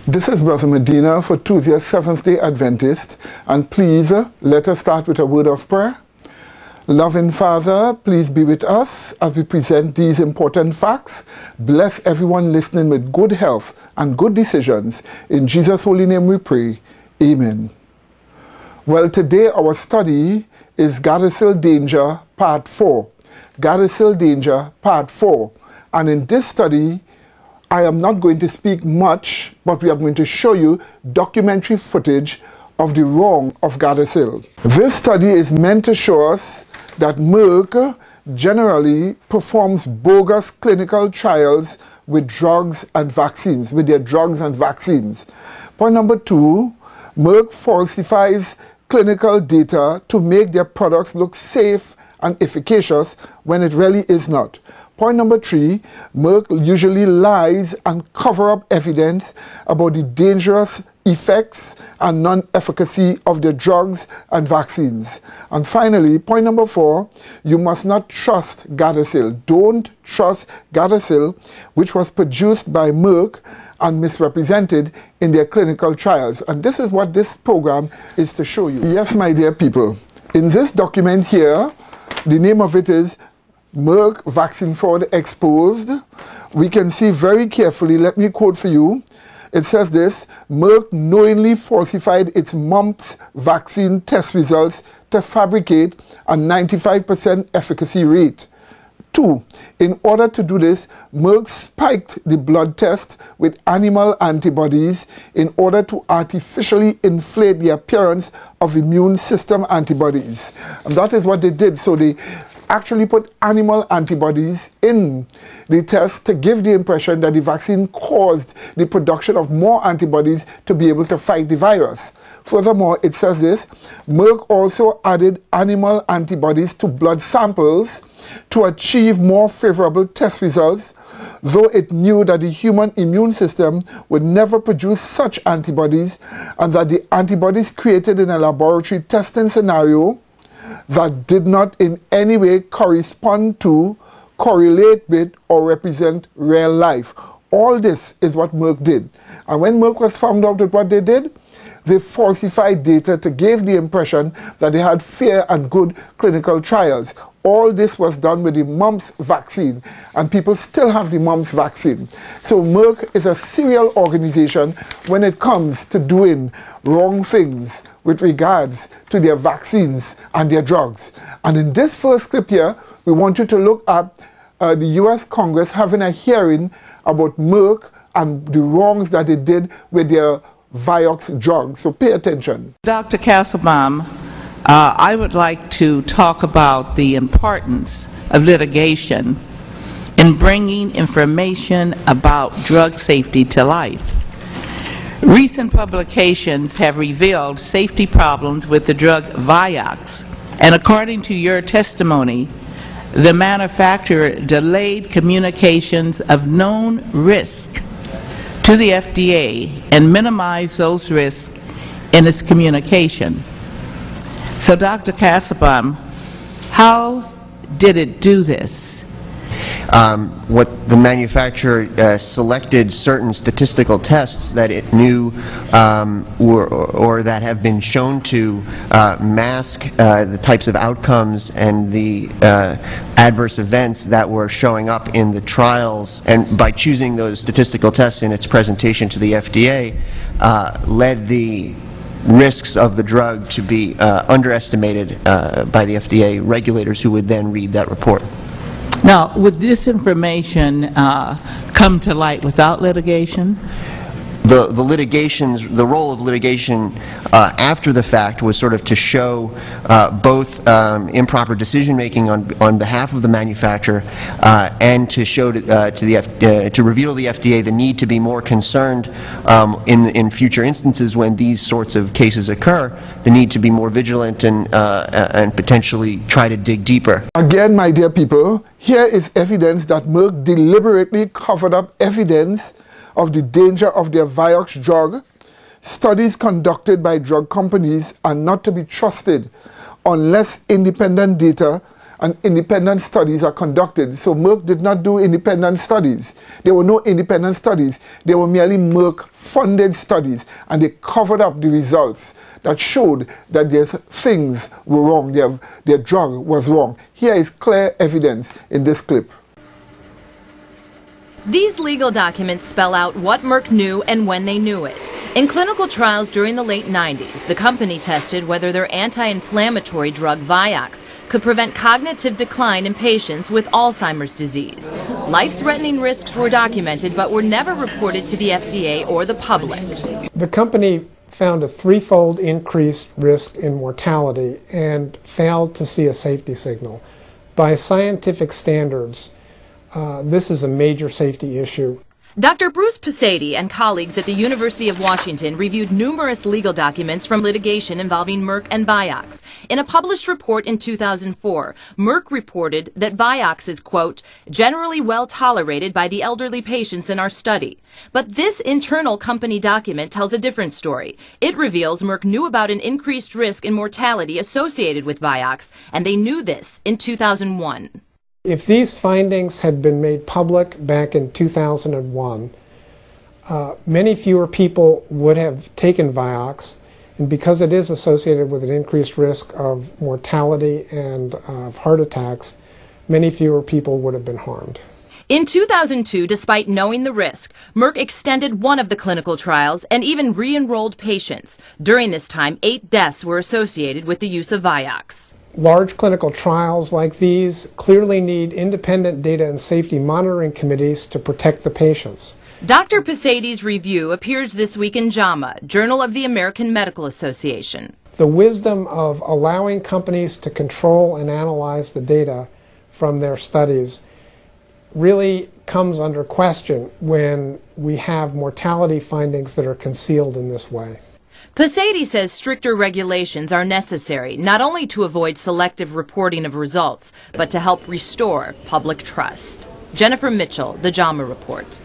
This is Brother Medina for Tuesday, Seventh-day Adventist, and please let us start with a word of prayer. Loving Father, please be with us as we present these important facts. Bless everyone listening with good health and good decisions. In Jesus' holy name we pray. Amen. Well, today our study is Gardasil Danger, Part 4. Gardasil Danger, Part 4. And in this study, I am not going to speak much, but we are going to show you documentary footage of the wrong of Gardasil. This study is meant to show us that Merck generally performs bogus clinical trials with drugs and vaccines, with their drugs and vaccines. Point number 2, Merck falsifies clinical data to make their products look safe and efficacious when it really is not. Point number 3, Merck usually lies and cover up evidence about the dangerous effects and non-efficacy of their drugs and vaccines. And finally, point number 4, you must not trust Gardasil. Don't trust Gardasil, which was produced by Merck and misrepresented in their clinical trials. And this is what this program is to show you. Yes, my dear people, in this document here, the name of it is Merck Vaccine Fraud Exposed. We can see very carefully, let me quote for you. It says this: Merck knowingly falsified its mumps vaccine test results to fabricate a 95% efficacy rate. 2. In order to do this, Merck spiked the blood test with animal antibodies in order to artificially inflate the appearance of immune system antibodies. And that is what they did. So they actually put animal antibodies in the test to give the impression that the vaccine caused the production of more antibodies to be able to fight the virus. Furthermore, it says this: Merck also added animal antibodies to blood samples to achieve more favorable test results, though it knew that the human immune system would never produce such antibodies, and that the antibodies created in a laboratory testing scenario that did not in any way correspond to, correlate with, or represent real life. All this is what Merck did. And when Merck was found out with what they did, they falsified data to give the impression that they had fair and good clinical trials. All this was done with the mumps vaccine, and people still have the mumps vaccine. So Merck is a serial organization when it comes to doing wrong things with regards to their vaccines and their drugs. And in this first clip here, we want you to look at the US Congress having a hearing about Merck and the wrongs that they did with their Vioxx drug. So pay attention. Dr. Castlebaum, I would like to talk about the importance of litigation in bringing information about drug safety to light. Recent publications have revealed safety problems with the drug Vioxx, and according to your testimony, the manufacturer delayed communications of known risk to the FDA and minimize those risks in its communication. So, Dr. Castlebaum, how did it do this? What the manufacturer selected certain statistical tests that it knew or that have been shown to mask the types of outcomes and the adverse events that were showing up in the trials, and by choosing those statistical tests in its presentation to the FDA, led the risks of the drug to be underestimated by the FDA regulators, who would then read that report. Now, would this information come to light without litigation? The role of litigation after the fact was sort of to show both improper decision-making on behalf of the manufacturer and to show to reveal to the FDA the need to be more concerned in future instances when these sorts of cases occur, the need to be more vigilant and potentially try to dig deeper. Again, my dear people, here is evidence that Merck deliberately covered up evidence of the danger of their Vioxx drug. Studies conducted by drug companies are not to be trusted unless independent data and independent studies are conducted. So Merck did not do independent studies. There were no independent studies. They were merely Merck-funded studies, and they covered up the results that showed that their things were wrong, their drug was wrong. Here is clear evidence in this clip. These legal documents spell out what Merck knew and when they knew it. In clinical trials during the late 90s, the company tested whether their anti-inflammatory drug Vioxx could prevent cognitive decline in patients with Alzheimer's disease. Life-threatening risks were documented but were never reported to the FDA or the public. The company found a threefold increased risk in mortality and failed to see a safety signal. By scientific standards, this is a major safety issue. Dr. Bruce Pasady and colleagues at the University of Washington reviewed numerous legal documents from litigation involving Merck and Vioxx. In a published report in 2004, Merck reported that Vioxx is, quote, generally well tolerated by the elderly patients in our study. But this internal company document tells a different story. It reveals Merck knew about an increased risk in mortality associated with Vioxx, and they knew this in 2001. If these findings had been made public back in 2001, many fewer people would have taken Vioxx, and because it is associated with an increased risk of mortality and of heart attacks, many fewer people would have been harmed. In 2002, despite knowing the risk, Merck extended one of the clinical trials and even re-enrolled patients. During this time, 8 deaths were associated with the use of Vioxx. Large clinical trials like these clearly need independent data and safety monitoring committees to protect the patients. Dr. Pasady's review appears this week in JAMA, Journal of the American Medical Association. The wisdom of allowing companies to control and analyze the data from their studies really comes under question when we have mortality findings that are concealed in this way. Pasady says stricter regulations are necessary, not only to avoid selective reporting of results, but to help restore public trust. Jennifer Mitchell, The JAMA Report.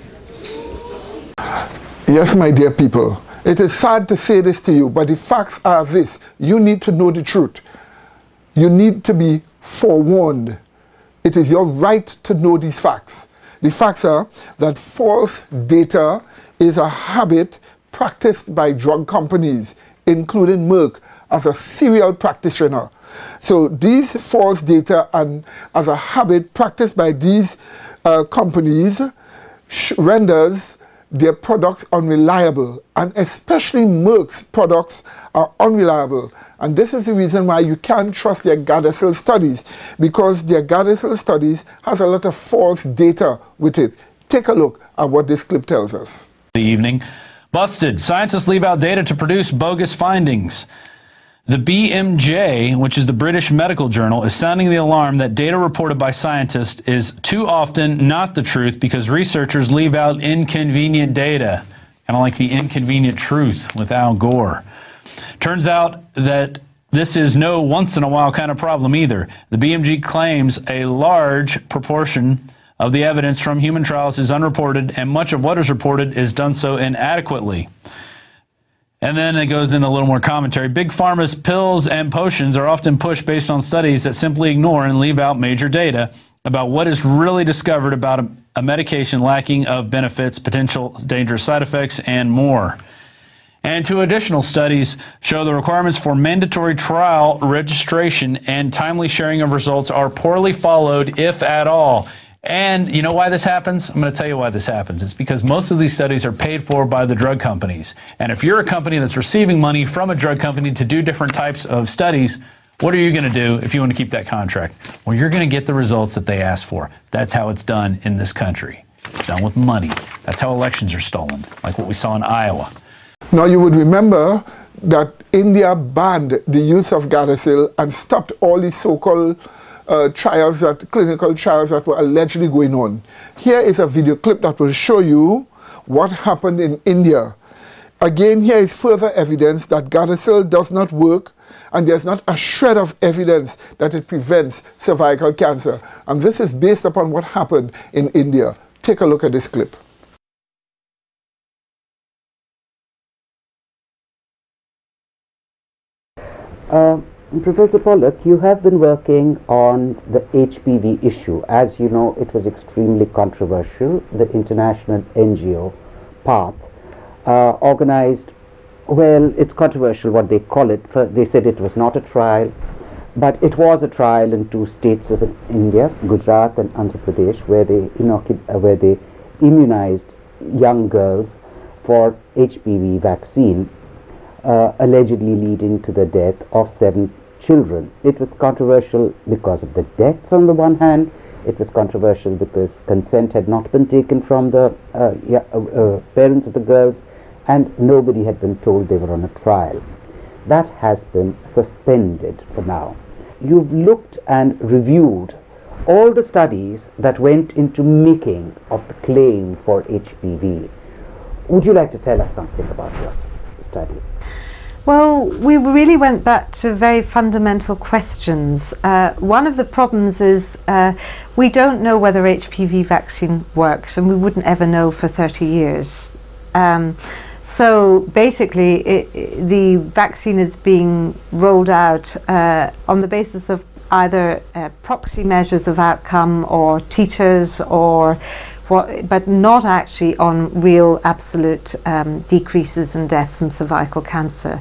Yes, my dear people, it is sad to say this to you, but the facts are this. You need to know the truth. You need to be forewarned. It is your right to know these facts. The facts are that false data is a habit practiced by drug companies, including Merck, as a serial practitioner. So these false data, and as a habit practiced by these companies, renders their products unreliable, and especially Merck's products are unreliable. And this is the reason why you can't trust their Gardasil studies, because their Gardasil studies has a lot of false data with it. Take a look at what this clip tells us. The evening. Busted. Scientists leave out data to produce bogus findings. The BMJ, which is the British Medical Journal, is sounding the alarm that data reported by scientists is too often not the truth because researchers leave out inconvenient data. Kind of like the inconvenient truth with Al Gore. Turns out that this is no once-in-a-while kind of problem either. The BMJ claims a large proportion of the evidence from human trials is unreported, and much of what is reported is done so inadequately. And then it goes into a little more commentary. Big Pharma's pills and potions are often pushed based on studies that simply ignore and leave out major data about what is really discovered about a medication lacking of benefits, potential dangerous side effects, and more. And 2 additional studies show the requirements for mandatory trial registration and timely sharing of results are poorly followed, if at all. And you know why this happens? I'm going to tell you why this happens. It's because most of these studies are paid for by the drug companies. And if you're a company that's receiving money from a drug company to do different types of studies, what are you going to do if you want to keep that contract? Well, you're going to get the results that they asked for. That's how it's done in this country. It's done with money. That's how elections are stolen, like what we saw in Iowa. Now you would remember that India banned the use of Gardasil and stopped all these so-called clinical trials that were allegedly going on. Here is a video clip that will show you what happened in India. Again, here is further evidence that Gardasil does not work, and there's not a shred of evidence that it prevents cervical cancer. And this is based upon what happened in India. Take a look at this clip. Professor Pollock, you have been working on the HPV issue. As you know, it was extremely controversial. The international NGO, PATH, organized, well, it's controversial what they call it. They said it was not a trial, but it was a trial in 2 states of India, Gujarat and Andhra Pradesh, where they immunized young girls for HPV vaccine, allegedly leading to the death of 7 children. It was controversial because of the deaths on the one hand. It was controversial because consent had not been taken from the parents of the girls, and nobody had been told they were on a trial. That has been suspended for now. You've looked and reviewed all the studies that went into making of the claim for HPV. Would you like to tell us something about your study? Well, we really went back to very fundamental questions. One of the problems is we don't know whether HPV vaccine works, and we wouldn't ever know for 30 years. So basically, the vaccine is being rolled out on the basis of either proxy measures of outcome or teachers or but not actually on real absolute decreases in deaths from cervical cancer.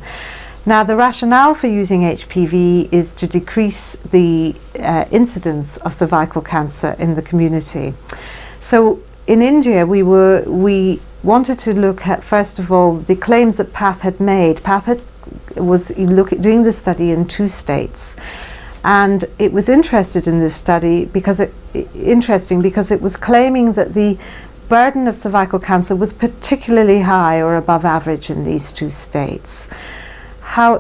Now, the rationale for using HPV is to decrease the incidence of cervical cancer in the community. So in India, we wanted to look at, first of all, the claims that PATH had made. PATH was doing this study in 2 states. And it was interested in this study because it was claiming that the burden of cervical cancer was particularly high or above average in these 2 states.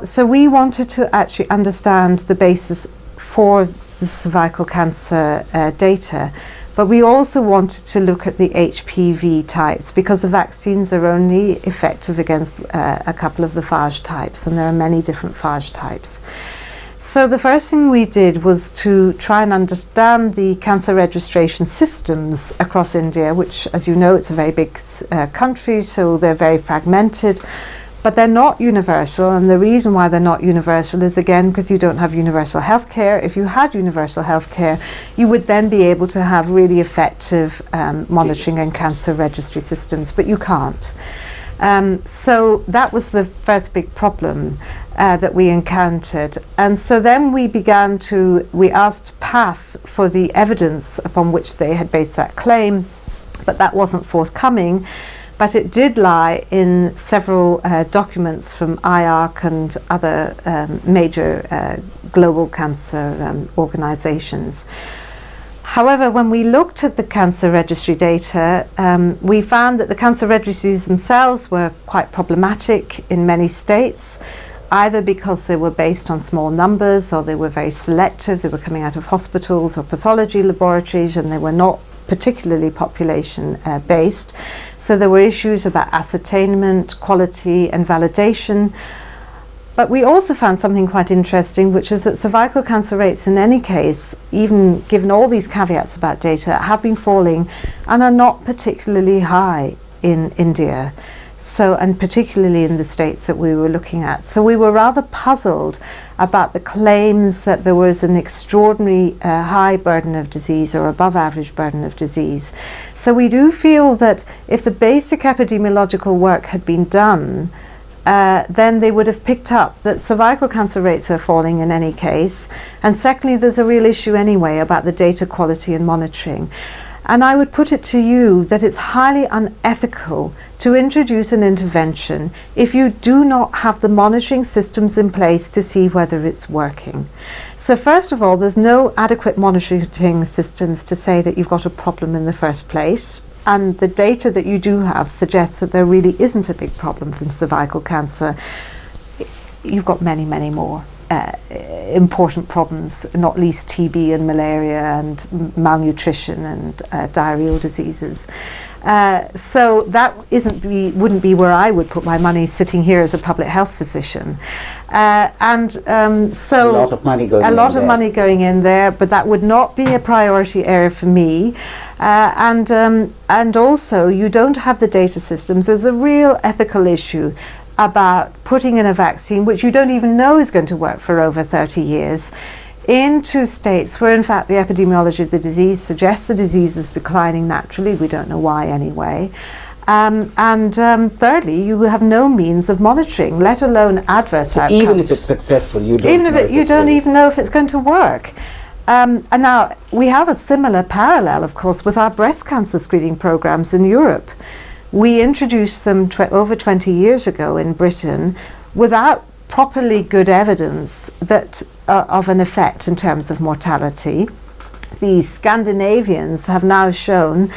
So we wanted to actually understand the basis for the cervical cancer data, but we also wanted to look at the HPV types because the vaccines are only effective against a couple of the phage types, and there are many different phage types. So the first thing we did was to try and understand the cancer registration systems across India, which, as you know, it's a very big country, so they're very fragmented, but they're not universal. And the reason why they're not universal is, again, because you don't have universal health care. If you had universal health care, you would then be able to have really effective monitoring and cancer registry systems, but you can't. So that was the first big problem that we encountered. And so then we asked PATH for the evidence upon which they had based that claim, but that wasn't forthcoming. But it did lie in several documents from IARC and other major global cancer organizations. However, when we looked at the cancer registry data, we found that the cancer registries themselves were quite problematic in many states, either because they were based on small numbers or they were very selective. They were coming out of hospitals or pathology laboratories, and they were not particularly population based. So there were issues about ascertainment, quality and validation. But we also found something quite interesting, which is that cervical cancer rates in any case, even given all these caveats about data, have been falling and are not particularly high in India. So, and particularly in the states that we were looking at. So we were rather puzzled about the claims that there was an extraordinary high burden of disease or above average burden of disease. So we do feel that if the basic epidemiological work had been done, then they would have picked up that cervical cancer rates are falling in any case. And secondly, there's a real issue anyway about the data quality and monitoring. And I would put it to you that it's highly unethical to introduce an intervention if you do not have the monitoring systems in place to see whether it's working. So first of all, there's no adequate monitoring systems to say that you've got a problem in the first place. And the data that you do have suggests that there really isn't a big problem from cervical cancer. You've got many, many more important problems, not least TB and malaria and malnutrition and diarrheal diseases. So that wouldn't be where I would put my money sitting here as a public health physician. So a lot of money going in there, but that would not be a priority area for me. And also you don't have the data systems. There's a real ethical issue about putting in a vaccine which you don't even know is going to work for over 30 years into states where in fact the epidemiology of the disease suggests the disease is declining naturally. We don't know why anyway. Thirdly, you have no means of monitoring, let alone adverse outcomes. Even if it's successful, you don't you don't even know if it's going to work. And now we have a similar parallel, of course, with our breast cancer screening programs in Europe. We introduced them over 20 years ago in Britain without properly good evidence that of an effect in terms of mortality. The Scandinavians have now shown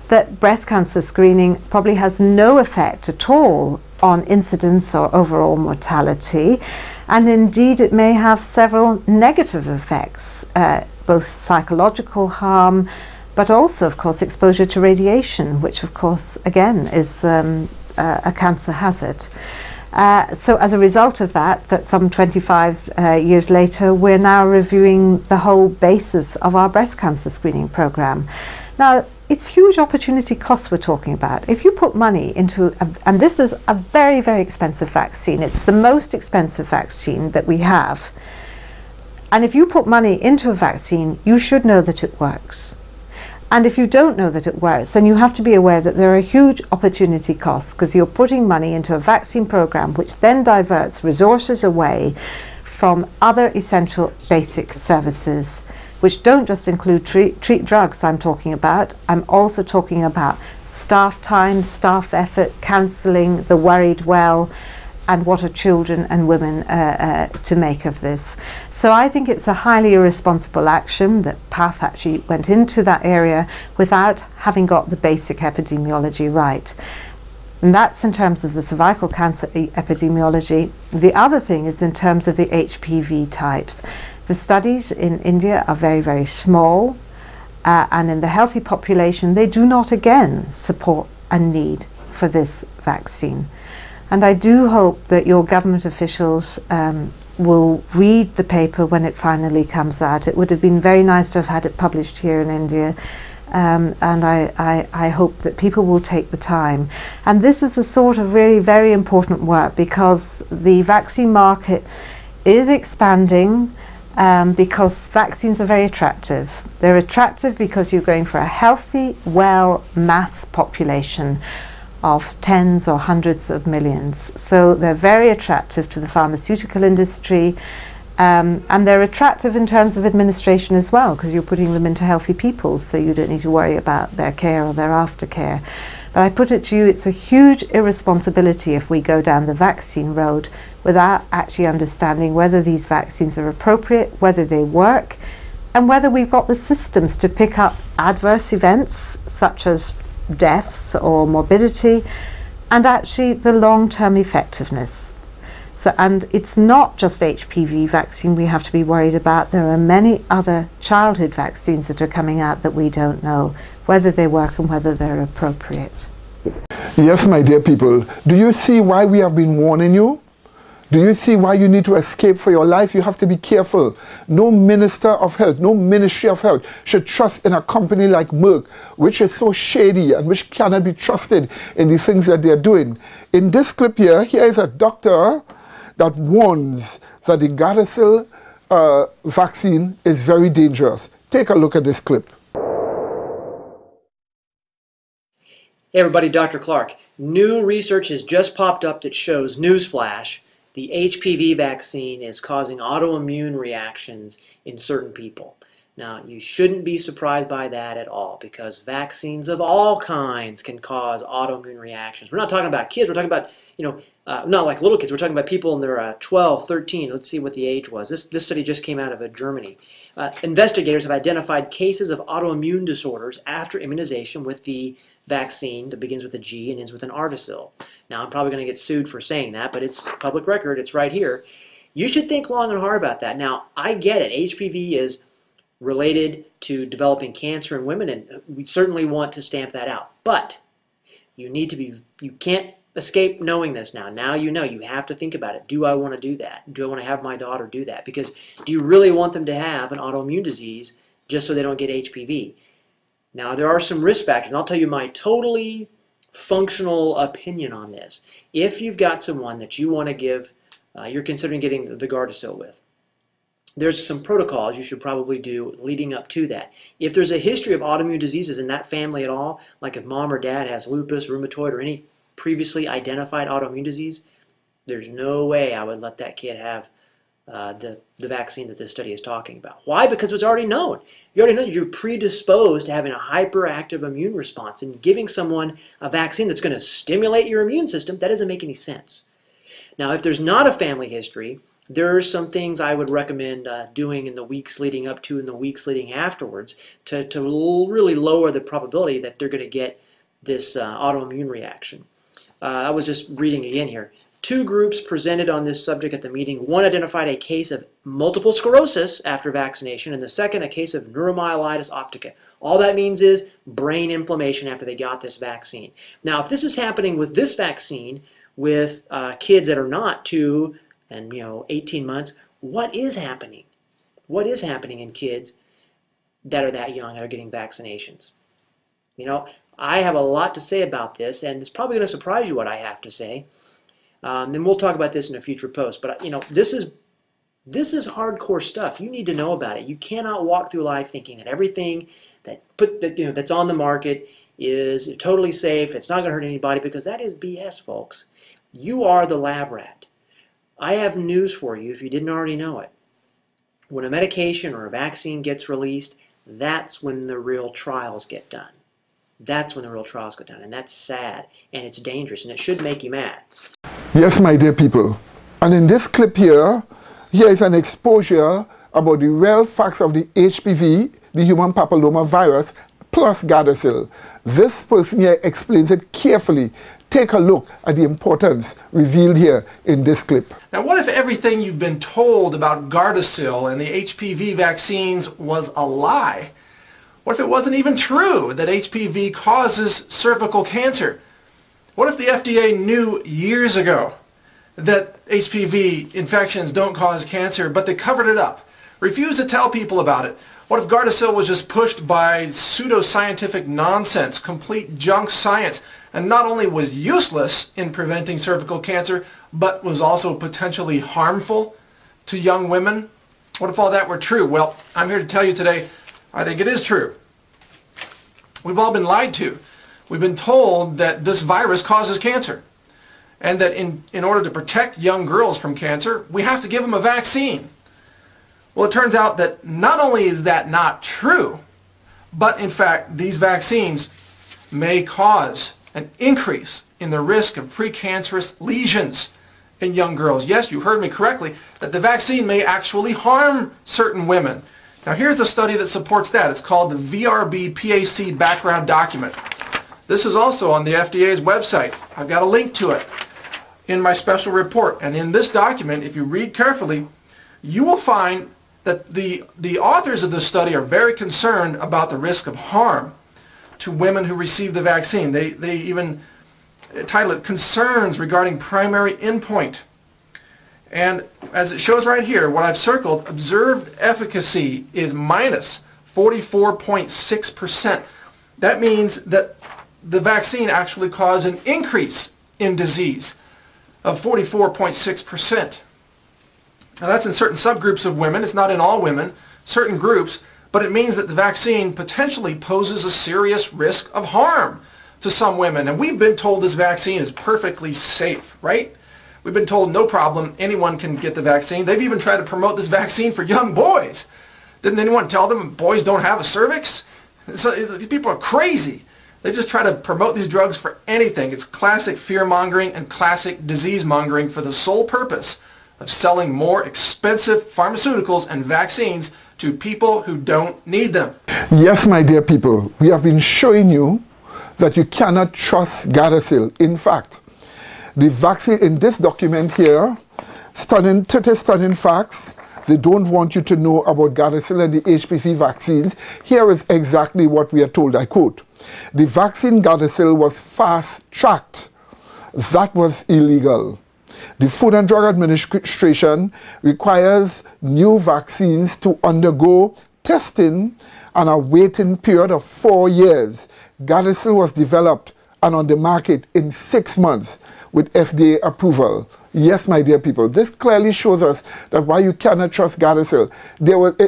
that breast cancer screening probably has no effect at all on incidence or overall mortality, and indeed it may have several negative effects, both psychological harm, but also of course exposure to radiation, which of course again is a cancer hazard. So as a result of that some 25 years later, we're now reviewing the whole basis of our breast cancer screening program. Now, it's huge opportunity costs we're talking about. If you put money into, and this is a very, very expensive vaccine, it's the most expensive vaccine that we have. And if you put money into a vaccine, you should know that it works. And if you don't know that it works, then you have to be aware that there are huge opportunity costs because you're putting money into a vaccine program which then diverts resources away from other essential basic services, which don't just include treat drugs I'm talking about. I'm also talking about staff time, staff effort, counselling, the worried well, and what are children and women to make of this. So I think it's a highly irresponsible action that PATH actually went into that area without having got the basic epidemiology right. And that's in terms of the cervical cancer epidemiology. The other thing is in terms of the HPV types. The studies in India are very, very small, and in the healthy population, they do not again support a need for this vaccine. And I do hope that your government officials will read the paper when it finally comes out. It would have been very nice to have had it published here in India. And I hope that people will take the time. And this is a sort of really very important work because the vaccine market is expanding because vaccines are very attractive. They're attractive because you're going for a healthy, well, mass population of tens or hundreds of millions. So they're very attractive to the pharmaceutical industry. And they're attractive in terms of administration as well, because you're putting them into healthy people, so you don't need to worry about their care or their aftercare. But I put it to you, it's a huge irresponsibility if we go down the vaccine road without actually understanding whether these vaccines are appropriate, whether they work, and whether we've got the systems to pick up adverse events such as deaths or morbidity, and actually the long-term effectiveness. So, and it's not just HPV vaccine we have to be worried about. There are many other childhood vaccines that are coming out that we don't know whether they work and whether they're appropriate. Yes, my dear people, do you see why we have been warning you? Do you see why you need to escape for your life? You have to be careful. No minister of health, no ministry of health should trust in a company like Merck, which is so shady and which cannot be trusted in the things that they're doing. In this clip here is a doctor that warns that the Gardasil vaccine is very dangerous. Take a look at this clip. Hey everybody, Dr. Clark. New research has just popped up that shows, newsflash, the HPV vaccine is causing autoimmune reactions in certain people. Now, you shouldn't be surprised by that at all because vaccines of all kinds can cause autoimmune reactions. We're not talking about kids. We're talking about, not like little kids. We're talking about people in their 12, 13. Let's see what the age was. This study just came out of Germany. Investigators have identified cases of autoimmune disorders after immunization with the vaccine that begins with a G and ends with an Gardasil. Now, I'm probably going to get sued for saying that, but it's public record. It's right here. You should think long and hard about that. Now, I get it. HPV is related to developing cancer in women, and we certainly want to stamp that out. But you can't escape knowing this now. Now you know. You have to think about it. Do I want to do that? Do I want to have my daughter do that? Because do you really want them to have an autoimmune disease just so they don't get HPV? Now, there are some risk factors, and I'll tell you my totally functional opinion on this. If you've got someone that you want to give, you're considering getting the Gardasil with, there's some protocols you should probably do leading up to that. If there's a history of autoimmune diseases in that family at all, like if mom or dad has lupus, rheumatoid, or any previously identified autoimmune disease, there's no way I would let that kid have the vaccine that this study is talking about. Why? Because it's already known. You already know you're predisposed to having a hyperactive immune response, and giving someone a vaccine that's going to stimulate your immune system, that doesn't make any sense. Now, if there's not a family history, there are some things I would recommend doing in the weeks leading up to and the weeks leading afterwards to really lower the probability that they're going to get this autoimmune reaction. I was just reading again here. 2 groups presented on this subject at the meeting. One identified a case of multiple sclerosis after vaccination, and the second a case of neuromyelitis optica. All that means is brain inflammation after they got this vaccine. Now, if this is happening with this vaccine with kids that are not 2 and 18 months, what is happening? What is happening in kids that are that young and are getting vaccinations? I have a lot to say about this, and it's probably going to surprise you what I have to say. And we'll talk about this in a future post. But this is hardcore stuff. You need to know about it. You cannot walk through life thinking that everything that's on the market is totally safe. It's not going to hurt anybody, because that is BS, folks. You are the lab rat. I have news for you if you didn't already know it. When a medication or a vaccine gets released, that's when the real trials get done. That's when the real trials get done, and that's sad, and it's dangerous, and it should make you mad. Yes, my dear people. And in this clip here is an exposure about the real facts of the HPV, the human papilloma virus, plus Gardasil. This person here explains it carefully. Take a look at the importance revealed here in this clip. Now, what if everything you've been told about Gardasil and the HPV vaccines was a lie? What if it wasn't even true that HPV causes cervical cancer? What if the FDA knew years ago that HPV infections don't cause cancer, but they covered it up, refused to tell people about it? What if Gardasil was just pushed by pseudoscientific nonsense, complete junk science, and not only was useless in preventing cervical cancer, but was also potentially harmful to young women? What if all that were true? Well, I'm here to tell you today, I think it is true. We've all been lied to. We've been told that this virus causes cancer, and that in order to protect young girls from cancer, we have to give them a vaccine. Well, it turns out that not only is that not true, but in fact, these vaccines may cause an increase in the risk of precancerous lesions in young girls. Yes, you heard me correctly, that the vaccine may actually harm certain women. Now, here's a study that supports that. It's called the VRB-PAC background document. This is also on the FDA's website. I've got a link to it in my special report. And in this document, if you read carefully, you will find that the authors of this study are very concerned about the risk of harm to women who receive the vaccine. They even title it Concerns Regarding Primary Endpoint. And as it shows right here, what I've circled, observed efficacy is minus 44.6%. That means that the vaccine actually caused an increase in disease of 44.6%. Now, that's in certain subgroups of women. It's not in all women, certain groups, but it means that the vaccine potentially poses a serious risk of harm to some women. And we've been told this vaccine is perfectly safe, right? We've been told no problem, anyone can get the vaccine. They've even tried to promote this vaccine for young boys. Didn't anyone tell them boys don't have a cervix? So, these people are crazy. They just try to promote these drugs for anything. It's classic fear-mongering and classic disease-mongering for the sole purpose of selling more expensive pharmaceuticals and vaccines to people who don't need them. Yes, my dear people, we have been showing you that you cannot trust Gardasil. In fact, the vaccine in this document here, 30 stunning facts they don't want you to know about Gardasil and the HPV vaccines. Here is exactly what we are told, I quote, "The vaccine Gardasil was fast-tracked. That was illegal. The Food and Drug Administration requires new vaccines to undergo testing and a waiting period of 4 years. Gardasil was developed and on the market in 6 months with FDA approval. Yes, my dear people, this clearly shows us that why you cannot trust Gardasil.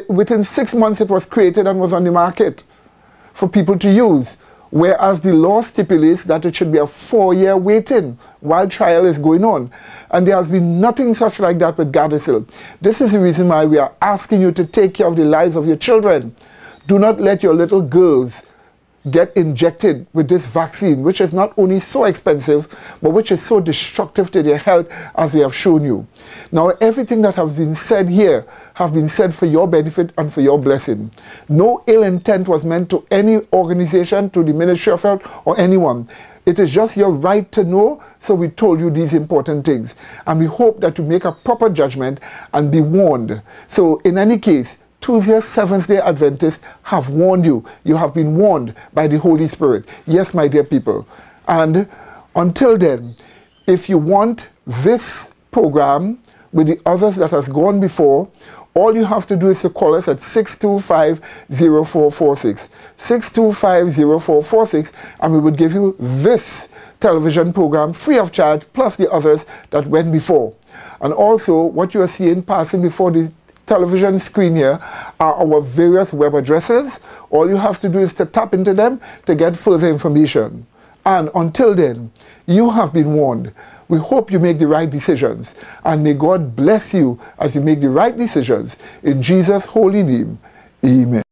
Within 6 months it was created and was on the market for people to use, whereas the law stipulates that it should be a 4-year waiting while trial is going on. And there has been nothing such like that with Gardasil. This is the reason why we are asking you to take care of the lives of your children. Do not let your little girls get injected with this vaccine, which is not only so expensive, but which is so destructive to their health, as we have shown you. Now, everything that has been said here have been said for your benefit and for your blessing. No ill intent was meant to any organization, to the Ministry of Health, or anyone. It is just your right to know, so we told you these important things. And we hope that you make a proper judgment and be warned. So, in any case, Tuesday, Seventh-day Adventists have warned you. You have been warned by the Holy Spirit. Yes, my dear people. And until then, if you want this program with the others that has gone before, all you have to do is to call us at 625-0446. 625-0446, and we would give you this television program free of charge, plus the others that went before. And also, what you are seeing passing before the television screen here are our various web addresses. All you have to do is to tap into them to get further information. And until then, you have been warned. We hope you make the right decisions, and may God bless you as you make the right decisions. In Jesus' holy name, amen.